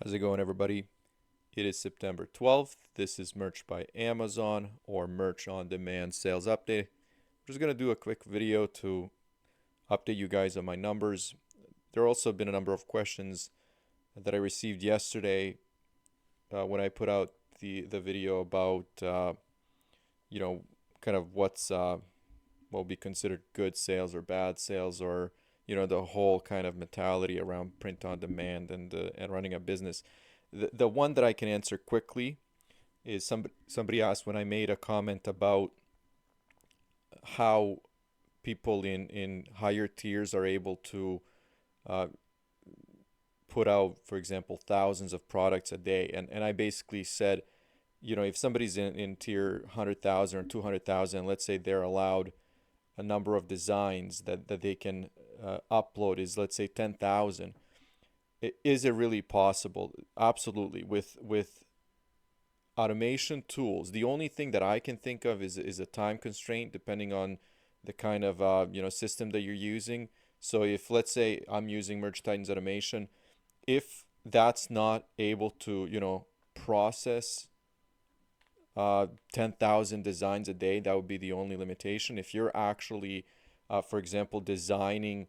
How's it going, everybody? It is September 12th. This is Merch by Amazon or Merch on Demand Sales Update. I'm just going to do a quick video to update you guys on my numbers. There also been a number of questions that I received yesterday when I put out the video about, you know, kind of what will be considered good sales or bad sales, or the whole kind of mentality around print on demand and running a business. The one that I can answer quickly is somebody asked when I made a comment about how people in higher tiers are able to uh, put out, for example, thousands of products a day. And I basically said, if somebody's in tier 100,000 or 200,000, let's say they're allowed a number of designs that they can upload is, let's say, 10,000. Is it really possible? Absolutely. With automation tools, the only thing that I can think of is a time constraint, depending on the kind of system that you're using. So if, let's say, I'm using Merge Titans automation, if that's not able to process 10,000 designs a day, that would be the only limitation. If you're actually, for example, designing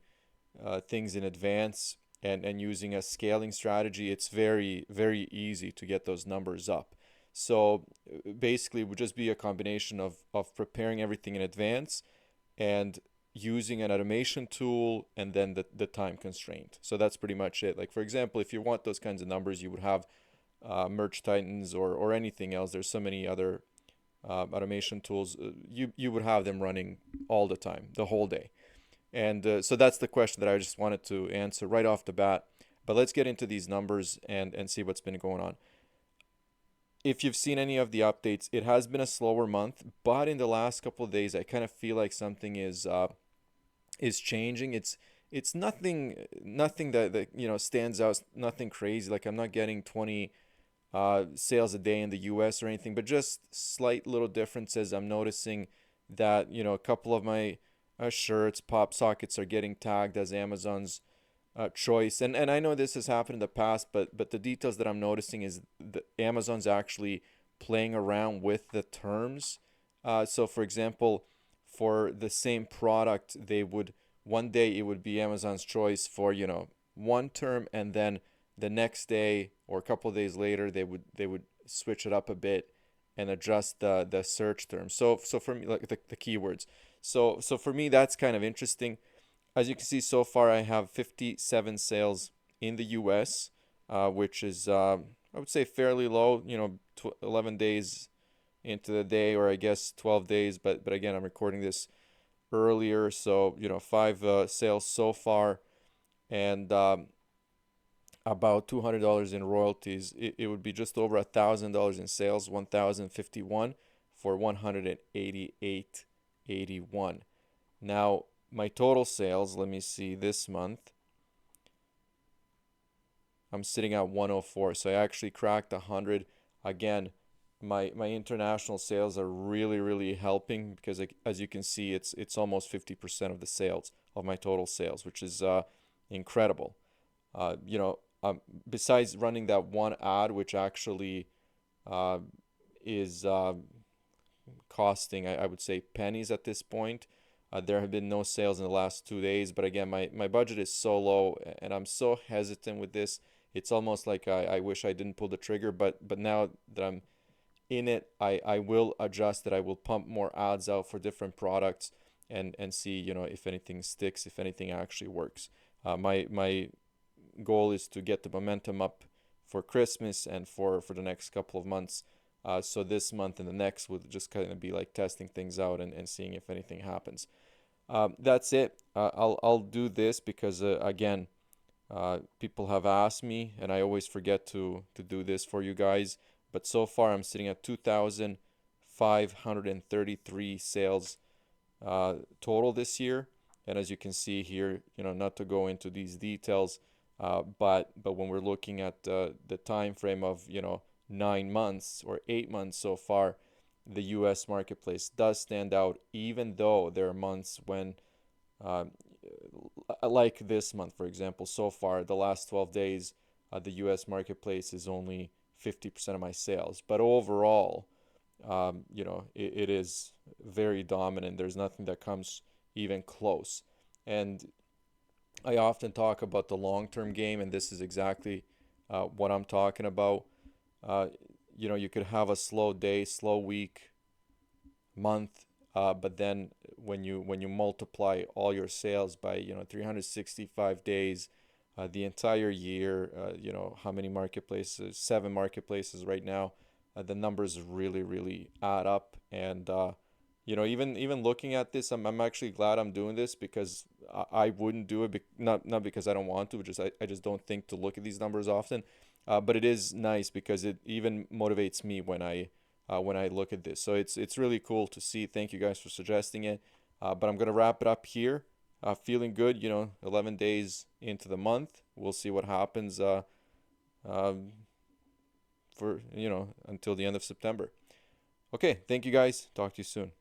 things in advance and using a scaling strategy, it's very, very easy to get those numbers up. So basically, it would just be a combination of preparing everything in advance and using an automation tool, and then the time constraint. So that's pretty much it. Like, for example, if you want those kinds of numbers, you would have Merch Titans or anything else. There's so many other automation tools. You would have them running all the time, the whole day. And so that's the question that I just wanted to answer right off the bat. But let's get into these numbers and see what's been going on. If you've seen any of the updates, it has been a slower month, but in the last couple of days, I kind of feel like something is changing. It's nothing that stands out, nothing crazy. Like, I'm not getting 20 sales a day in the US or anything, but just slight little differences. I'm noticing that, a couple of my shirts, pop sockets are getting tagged as Amazon's choice. And I know this has happened in the past, but the details that I'm noticing is that Amazon's actually playing around with the terms. So, for example, for the same product, they would one day it would be Amazon's choice for one term, and then the next day or a couple of days later they would switch it up a bit and adjust the search term. So for me, like the keywords. So for me, that's kind of interesting. As you can see, so far I have 57 sales in the US, which is I would say fairly low. 11 days into the day, or I guess 12 days. But again, I'm recording this earlier, so five sales so far, and about $200 in royalties. It would be just over $1,000 in sales, 1,051 for 188.81. Now, my total sales, let me see, this month, I'm sitting at 104. So I actually cracked 100. Again, my international sales are really, really helping because, as you can see, it's almost 50% of the sales of my total sales, which is incredible. Uh, you know, Besides running that one ad, which actually uh, is costing, I would say, pennies at this point. There have been no sales in the last 2 days, but again, my budget is so low, and I'm so hesitant with this. It's almost like I wish I didn't pull the trigger, but now that I'm in it, I will adjust it. I will pump more ads out for different products and see, if anything sticks, if anything actually works. My goal is to get the momentum up for Christmas and for the next couple of months. So this month and the next would just kind of be like testing things out and seeing if anything happens. That's it. I'll do this because again, people have asked me, and I always forget to do this for you guys. But so far, I'm sitting at 2,533 sales total this year. And as you can see here, not to go into these details, but when we're looking at the time frame of 9 months or 8 months so far, the U.S. marketplace does stand out, even though there are months when, uh, like this month, for example, so far the last 12 days, the US marketplace is only 50% of my sales. But overall, it is very dominant. There's nothing that comes even close. And I often talk about the long-term game, and this is exactly what I'm talking about. Uh, you could have a slow day, slow week, month, but then when you multiply all your sales by 365 days, the entire year, how many marketplaces? 7 marketplaces right now. The numbers really really add up, and even looking at this, I'm actually glad I'm doing this because I wouldn't do it, not because I don't want to, just I just don't think to look at these numbers often. But it is nice because it even motivates me when I look at this. So it's really cool to see. Thank you guys for suggesting it. But I'm gonna wrap it up here. Feeling good, 11 days into the month. We'll see what happens um, for until the end of September. Okay, thank you guys. Talk to you soon.